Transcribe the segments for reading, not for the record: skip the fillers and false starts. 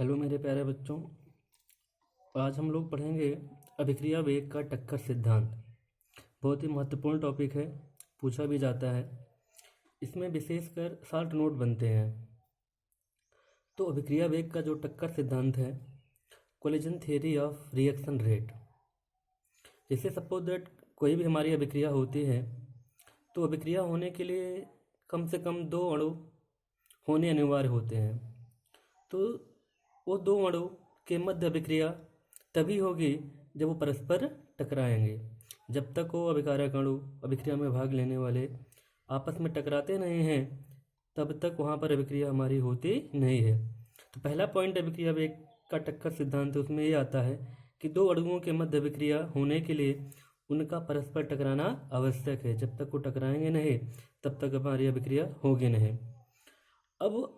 Hello मेरे प्यारे बच्चों। आज हम लोग पढ़ेंगे अभिक्रिया वेग का टक्कर सिद्धांत। बहुत ही महत्वपूर्ण टॉपिक है, पूछा भी जाता है। इसमें विशेषकर शार्ट नोट बनते हैं। तो अभिक्रिया वेग का जो टक्कर सिद्धांत है, collision theory of reaction rate. जैसे सपोज दैट कोई भी हमारी अभिक्रिया होती है, तो अभिक्रिया होने के लिए कम से कम दो अणु होने अनिवार्य होते हैं। तो वो दो अणु के मध्य अभिक्रिया तभी होगी जब वो परस्पर टकराएंगे। जब तक वो अभिकारक अणु अभिक्रिया में भाग लेने वाले आपस में टकराते नहीं हैं, तब तक वहाँ पर अभिक्रिया हमारी होती नहीं है। तो पहला पॉइंट अभिक्रिया वेग का टक्कर सिद्धांत है, उसमें ये आता है कि दो अणुओं के मध्य अभिक्रिया होने के लिए उनका परस्पर टकराना आवश्यक है। जब तक वो टकराएंगे नहीं, तब तक हमारी अभिक्रिया होगी नहीं। अब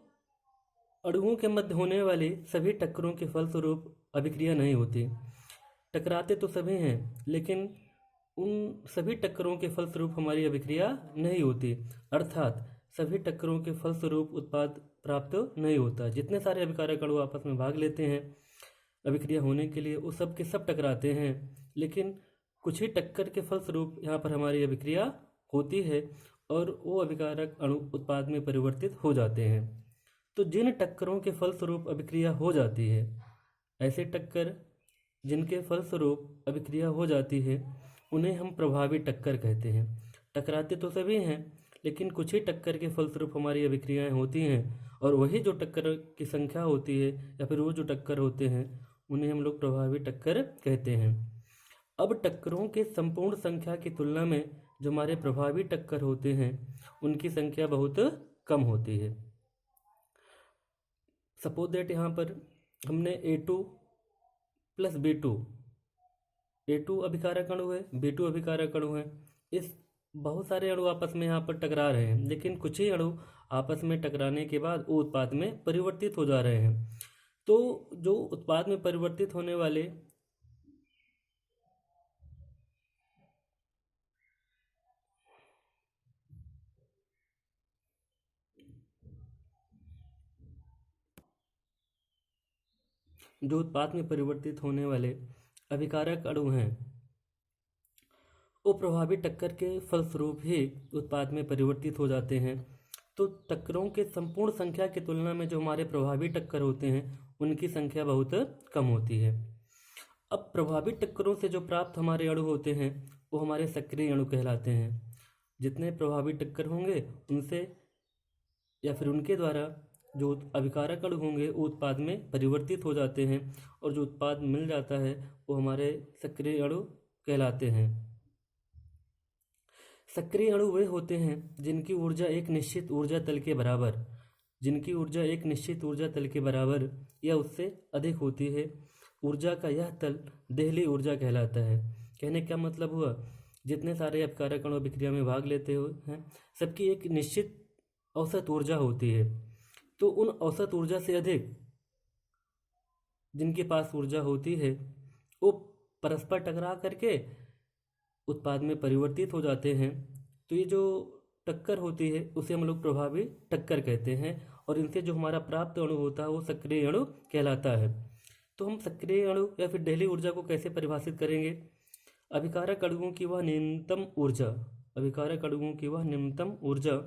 अणुओं के मध्य होने वाली सभी टक्करों के फलस्वरूप अभिक्रिया नहीं होती। टकराते तो सभी हैं, लेकिन उन सभी टक्करों के फलस्वरूप हमारी अभिक्रिया नहीं होती, अर्थात सभी टक्करों के फलस्वरूप उत्पाद प्राप्त नहीं होता। जितने सारे अभिकारक अणु आपस में भाग लेते हैं अभिक्रिया होने के लिए, वो सब के सब टकराते हैं, लेकिन कुछ ही टक्कर के फलस्वरूप यहाँ पर हमारी अभिक्रिया होती है और वो अभिकारक अणु उत्पाद में परिवर्तित हो जाते हैं। तो जिन टक्करों के फलस्वरूप अभिक्रिया हो जाती है, ऐसे टक्कर जिनके फलस्वरूप अभिक्रिया हो जाती है, उन्हें हम प्रभावी टक्कर कहते हैं। टकराते तो सभी हैं, लेकिन कुछ ही टक्कर के फलस्वरूप हमारी अभिक्रियाएं होती हैं, और वही जो टक्कर की संख्या होती है या फिर वो जो टक्कर होते हैं, उन्हें हम लोग प्रभावी टक्कर कहते हैं। अब टक्करों के संपूर्ण संख्या की तुलना में जो हमारे प्रभावी टक्कर होते हैं, उनकी संख्या बहुत कम होती है। सपोज दैट यहाँ पर हमने A2 प्लस B2, A2 अभिकारक अणु है, B2 अभिकारक अणु है। इस बहुत सारे अणु आपस में यहाँ पर टकरा रहे हैं, लेकिन कुछ ही अणु आपस में टकराने के बाद वो उत्पाद में परिवर्तित हो जा रहे हैं। तो जो उत्पाद में परिवर्तित होने वाले अभिकारक अणु हैं, वो प्रभावी टक्कर के फलस्वरूप ही उत्पाद में परिवर्तित हो जाते हैं। तो टक्करों के संपूर्ण संख्या की तुलना में जो हमारे प्रभावी टक्कर होते हैं, उनकी संख्या बहुत कम होती है। अब प्रभावी टक्करों से जो प्राप्त हमारे अणु होते हैं, वो हमारे सक्रिय अणु कहलाते हैं। जितने प्रभावी टक्कर होंगे उनसे या फिर उनके द्वारा जो अभिकारक अणु होंगे वो उत्पाद में परिवर्तित हो जाते हैं, और जो उत्पाद मिल जाता है वो हमारे सक्रिय अणु कहलाते हैं। सक्रिय अणु वे होते हैं जिनकी ऊर्जा एक निश्चित ऊर्जा तल के बराबर या उससे अधिक होती है। ऊर्जा का यह तल देहली ऊर्जा कहलाता है। कहने का मतलब हुआ, जितने सारे अभिकारक अणु अभिक्रिया में भाग लेते हैं, सबकी एक निश्चित औसत ऊर्जा होती है। तो उन औसत ऊर्जा से अधिक जिनके पास ऊर्जा होती है, वो परस्पर टकरा करके उत्पाद में परिवर्तित हो जाते हैं। तो ये जो टक्कर होती है उसे हम लोग प्रभावी टक्कर कहते हैं, और इनसे जो हमारा प्राप्त अणु होता है वो सक्रिय अणु कहलाता है। तो हम सक्रिय अणु या फिर देहली ऊर्जा को कैसे परिभाषित करेंगे? अभिकारक अणुओं की वह न्यूनतम ऊर्जा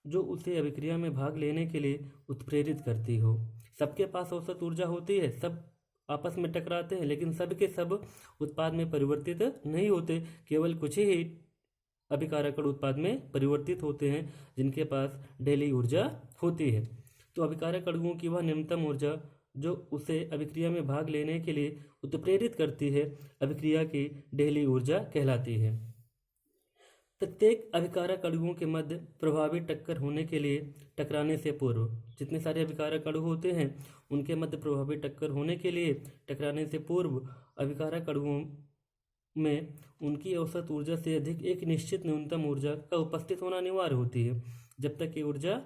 जो उसे अभिक्रिया में भाग लेने के लिए उत्प्रेरित करती हो। सबके पास औसत ऊर्जा होती है, सब आपस में टकराते हैं, लेकिन सब के सब उत्पाद में परिवर्तित नहीं होते। केवल कुछ ही अभिकारक अणु उत्पाद में परिवर्तित होते हैं जिनके पास देहली ऊर्जा होती है। तो अभिकारक अणुओं की वह न्यूनतम ऊर्जा जो उसे अभिक्रिया में भाग लेने के लिए उत्प्रेरित करती है, अभिक्रिया की देहली ऊर्जा कहलाती है। प्रत्येक अभिकारक अणुओं के मध्य प्रभावी टक्कर होने के लिए टकराने से पूर्व, जितने सारे अभिकारक अणु होते हैं उनके मध्य प्रभावी टक्कर होने के लिए टकराने से पूर्व अभिकारक अणुओं में उनकी औसत ऊर्जा से अधिक एक निश्चित न्यूनतम ऊर्जा का उपस्थित होना अनिवार्य होती है। जब तक ये ऊर्जा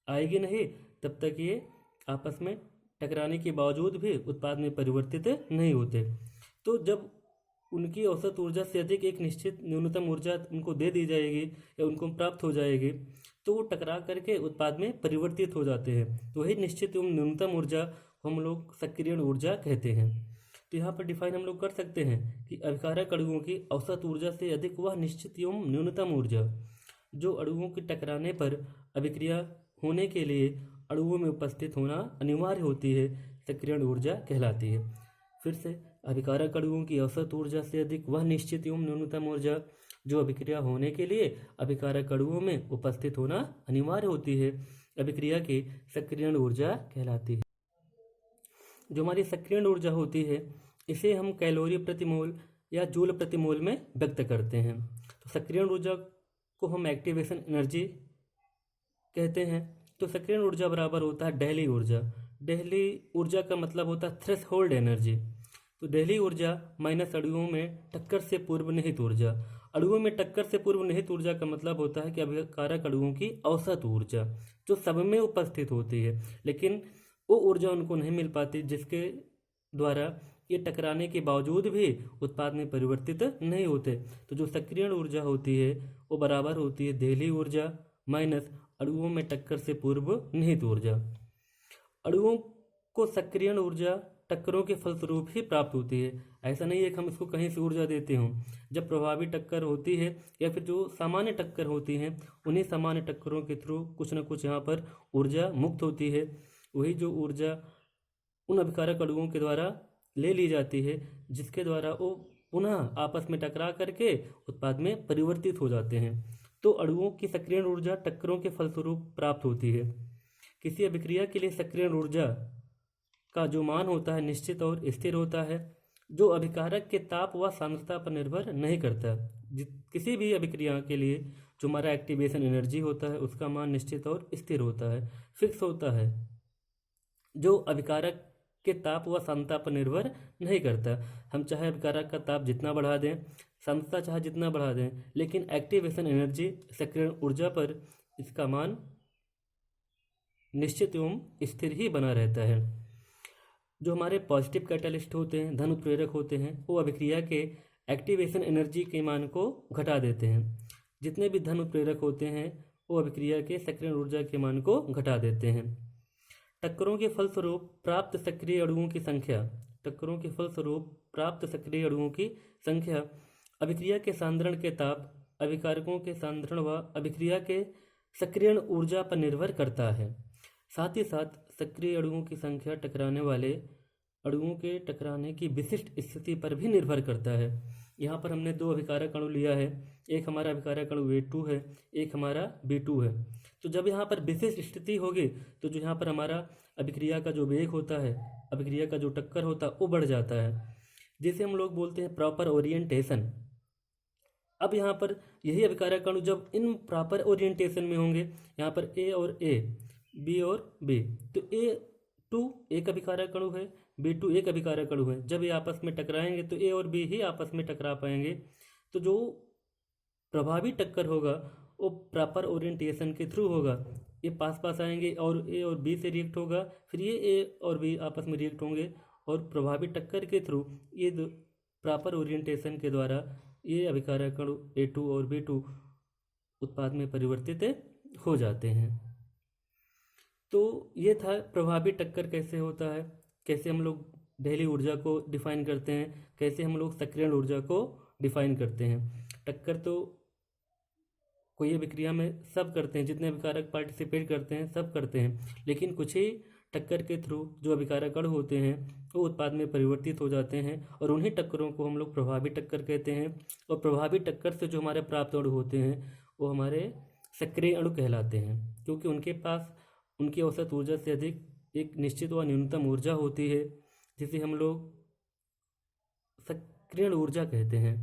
आएगी नहीं, तब तक ये आपस में टकराने के बावजूद भी उत्पाद में परिवर्तित नहीं होते। तो जब उनकी औसत ऊर्जा से अधिक एक निश्चित न्यूनतम ऊर्जा उनको दे दी जाएगी या उनको प्राप्त हो जाएगी, तो वो टकरा करके उत्पाद में परिवर्तित हो जाते हैं। तो वही निश्चित एवं न्यूनतम ऊर्जा को हम लोग सक्रियण ऊर्जा कहते हैं। तो यहाँ पर डिफाइन हम लोग कर सकते हैं कि अभिकारक अणुओं की औसत ऊर्जा से अधिक वह निश्चित एवं न्यूनतम ऊर्जा जो अणुओं के टकराने पर अभिक्रिया होने के लिए अणुओं में उपस्थित होना अनिवार्य होती है, सक्रियण ऊर्जा कहलाती है। फिर से, अभिकारक अणुओं की औसत ऊर्जा से अधिक वह निश्चित एवं न्यूनतम ऊर्जा जो अभिक्रिया होने के लिए अभिकारक अणुओं में उपस्थित होना अनिवार्य होती है, अभिक्रिया की सक्रियण ऊर्जा कहलाती है। जो हमारी सक्रियण ऊर्जा होती है इसे हम कैलोरी प्रति मोल या जूल प्रति मोल में व्यक्त करते हैं। तो सक्रियण ऊर्जा को हम एक्टिवेशन एनर्जी कहते हैं। तो सक्रियण ऊर्जा बराबर होता है डेहली ऊर्जा। डेहली ऊर्जा का मतलब होता है थ्रेशहोल्ड एनर्जी। तो डेहली ऊर्जा माइनस अणुओं में टक्कर से पूर्व निहित ऊर्जा। अणुओं में टक्कर से पूर्व निहित ऊर्जा का मतलब होता है कि अभिकारक अणुओं की औसत ऊर्जा जो सब में उपस्थित होती है, लेकिन वो ऊर्जा उनको नहीं मिल पाती जिसके द्वारा ये टकराने के बावजूद भी उत्पाद में परिवर्तित नहीं होते। तो जो सक्रियण ऊर्जा होती है वो बराबर होती है डेहली ऊर्जा माइनस अणुओं में टक्कर से पूर्व निहित ऊर्जा। अणुओं को सक्रियण ऊर्जा टक्करों के फलस्वरूप ही प्राप्त होती है। ऐसा नहीं है कि हम इसको कहीं से ऊर्जा देते हों। जब प्रभावी टक्कर होती है या फिर जो सामान्य टक्कर होती हैं उन्हीं सामान्य टक्करों के थ्रू कुछ न कुछ यहाँ पर ऊर्जा मुक्त होती है। वही जो ऊर्जा उन अभिकारक अणुओं के द्वारा ले ली जाती है जिसके द्वारा वो पुनः आपस में टकरा करके उत्पाद में परिवर्तित हो जाते हैं। तो अणुओं की सक्रियण ऊर्जा टक्करों के फलस्वरूप प्राप्त होती है। किसी अभिक्रिया के लिए सक्रियण ऊर्जा का जो मान होता है निश्चित और स्थिर होता है, जो अभिकारक के ताप व सांद्रता पर निर्भर नहीं करता। किसी भी अभिक्रिया के लिए जो हमारा एक्टिवेशन एनर्जी होता है उसका मान निश्चित और स्थिर होता है, फिक्स होता है, जो अभिकारक के ताप व सांद्रता पर निर्भर नहीं करता। हम चाहे अभिकारक का ताप जितना बढ़ा दें, सांद्रता चाहे जितना बढ़ा दें, लेकिन एक्टिवेशन एनर्जी सक्रियण ऊर्जा पर इसका मान निश्चित एवं स्थिर ही बना रहता है। जो हमारे पॉजिटिव कैटलिस्ट होते हैं, धन उत्प्रेरक होते हैं, वो अभिक्रिया के एक्टिवेशन एनर्जी के मान को घटा देते हैं। जितने भी धन उत्प्रेरक होते हैं वो अभिक्रिया के सक्रियण ऊर्जा के मान को घटा देते हैं। टक्करों के फलस्वरूप प्राप्त सक्रिय अणुओं की संख्या। टक्करों के फलस्वरूप प्राप्त सक्रिय अणुओं की संख्या अभिक्रिया के सांद्रण के ताप, अभिकारकों के सांद्रण व अभिक्रिया के सक्रियण ऊर्जा पर निर्भर करता है। साथ ही साथ सक्रिय अणुओं की संख्या टकराने वाले अणुओं के टकराने की विशिष्ट स्थिति पर भी निर्भर करता है। यहाँ पर हमने दो अभिकारक अणु लिया है, एक हमारा अभिकारक अणु A2 है, एक हमारा B2 है। तो जब यहाँ पर विशिष्ट स्थिति होगी तो जो यहाँ पर हमारा अभिक्रिया का जो वेग होता है, अभिक्रिया का जो टक्कर होता है वो बढ़ जाता है, जिसे हम लोग बोलते हैं प्रॉपर ओरिएंटेशन। अब यहाँ पर यही अभिकारक अणु जब इन प्रॉपर ओरिएंटेशन में होंगे, यहाँ पर A और A, B और B, तो A2 एक अभिकारक अणु है, B2 एक अभिकारक अणु है। जब ये आपस में टकराएंगे तो A और B ही आपस में टकरा पाएंगे। तो जो प्रभावी टक्कर होगा वो प्रॉपर ओरिएंटेशन के थ्रू होगा। ये पास पास आएंगे और A और B से रिएक्ट होगा, फिर ये A और B आपस में रिएक्ट होंगे और प्रभावी टक्कर के थ्रू ये प्रॉपर ओरिएंटेशन के द्वारा ये अभिकारक अणु A2 और B2 उत्पाद में परिवर्तित हो जाते हैं। तो ये था प्रभावी टक्कर कैसे होता है, कैसे हम लोग डेहली ऊर्जा को डिफाइन करते हैं, कैसे हम लोग सक्रियण ऊर्जा को डिफाइन करते हैं। टक्कर तो कोई अभिक्रिया में सब करते हैं, जितने अभिकारक पार्टिसिपेट करते हैं सब करते हैं, लेकिन कुछ ही टक्कर के थ्रू जो अभिकारक अणु होते हैं वो उत्पाद में परिवर्तित हो जाते हैं और उन्हीं टक्करों को हम लोग प्रभावी टक्कर कहते हैं। और प्रभावी टक्कर से जो हमारे प्राप्त अणु होते हैं वो हमारे सक्रिय अणु कहलाते हैं, क्योंकि उनके पास उनकी औसत ऊर्जा से अधिक एक निश्चित व न्यूनतम ऊर्जा होती है, जिसे हम लोग सक्रियण ऊर्जा कहते हैं।